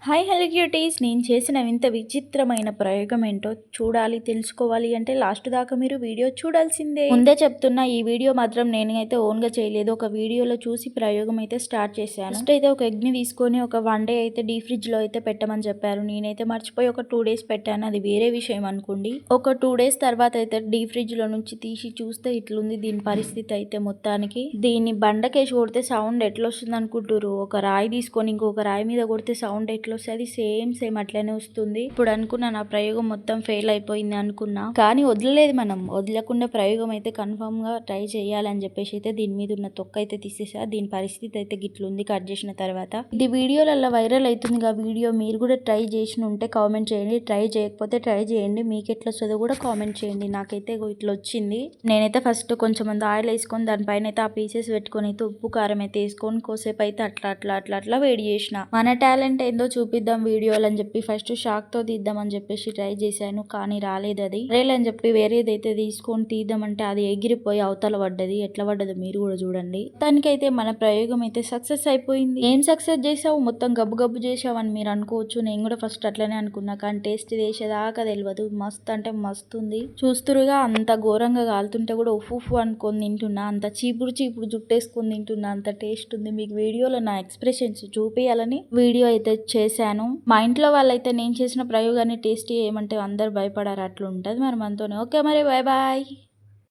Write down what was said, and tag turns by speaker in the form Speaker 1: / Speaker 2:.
Speaker 1: Hi hello cuties, నేను చేసిన వింత విచిత్రమైన ప్రయోగం ఏంటో చూడాలి తెలుసుకోవాలి అంటే లాస్ట్ దాకా మీరు వీడియో చూడాల్సిందే. ముందే చెప్తున్నా, ఈ వీడియో మాత్రం నేనైతే ఓన్గా చేయలేదు. ఒక వీడియోలో చూసి ప్రయోగం అయితే స్టార్ట్ చేశాను. ఫస్ట్ అయితే ఒక ఎగ్ని తీసుకొని ఒక 1 డే అయితే డీ ఫ్రిడ్జ్లో అయితే పెట్టమని చెప్పారు. నేనైతే మర్చిపోయి ఒక 2 డేస్ పెట్టాను. అది వేరే విషయం అనుకోండి. ఒక 2 డేస్ తర్వాత అయితే డీ ఫ్రిడ్జ్లో నుంచి తీసి చూస్తే ఇట్లుంది దీని పరిస్థితి అయితే. మొత్తానికి దీన్ని బండకేసి కొడితే సౌండ్ ఎట్లా వస్తుంది అనుకుంటారు? ఒక రాయి తీసుకొని ఇంకొక రాయి మీద కొడితే సౌండ్ ఎట్లా వస్తుంది? సేమ్ అట్లనే వస్తుంది. ఇప్పుడు అనుకున్నా నా ప్రయోగం మొత్తం ఫెయిల్ అయిపోయింది అనుకున్నా, కానీ వదలలేదు. మనం వదలకుండా ప్రయోగం అయితే కన్ఫర్మ్ గా ట్రై చేయాలని చెప్పేసి అయితే దీని మీద ఉన్న తొక్క అయితే తీసేసా. దీని పరిస్థితి అయితే గిట్లుంది కట్ చేసిన తర్వాత. ఇది వీడియోలలో వైరల్ అవుతుంది. వీడియో మీరు కూడా ట్రై చేసి ఉంటే కామెంట్ చేయండి. ట్రై చేయకపోతే ట్రై చేయండి. మీకు ఎట్లా వస్తుందో కూడా కామెంట్ చేయండి. నాకైతే ఇట్లా వచ్చింది. నేనైతే ఫస్ట్ కొంచెం ఆయిల్ వేసుకొని దానిపైన అయితే ఆ పీసెస్ పెట్టుకొని అయితే ఉప్పు కారం అయితే వేసుకొని కోసేపు అయితే అట్లా వేడి చేసిన. మన టాలెంట్ ఏందో చూపిద్దాం వీడియోలు అని చెప్పి ఫస్ట్ షాక్ తో తీద్దామని చెప్పేసి ట్రై చేశాను, కానీ రాలేదు. అది రేలని చెప్పి వేరేదైతే తీసుకొని తీద్దామంటే అది ఎగిరిపోయి అవతల పడ్డది. ఎట్లా పడ్డదో మీరు కూడా చూడండి. దానికైతే మన ప్రయోగం అయితే సక్సెస్ అయిపోయింది. ఏం సక్సెస్ చేసావు, మొత్తం గబ్బు గబ్బు చేసావు అని మీరు అనుకోవచ్చు. నేను కూడా ఫస్ట్ అట్లనే అనుకున్నా, కానీ టేస్ట్ చేసేదాకా తెలియదు. మస్తు అంటే మస్తు ఉంది. చూస్తురుగా అంత ఘోరంగా కాలుతుంటే కూడా ఉఫు అనుకొని తింటున్నా. అంత చీపురు జుట్టేసుకొని తింటున్నా. అంత టేస్ట్ ఉంది. మీకు వీడియోలో నా ఎక్స్ప్రెషన్స్ చూపించాలని వీడియో అయితే చేశాను. మా ఇంట్లో వాళ్ళైతే నేను చేసిన ప్రయోగాన్ని టేస్ట్ చేయమంటే అందరు భయపడారు. అట్లా ఉంటుంది మరి మనతోనే. ఓకే మరి, బాయ్ బాయ్.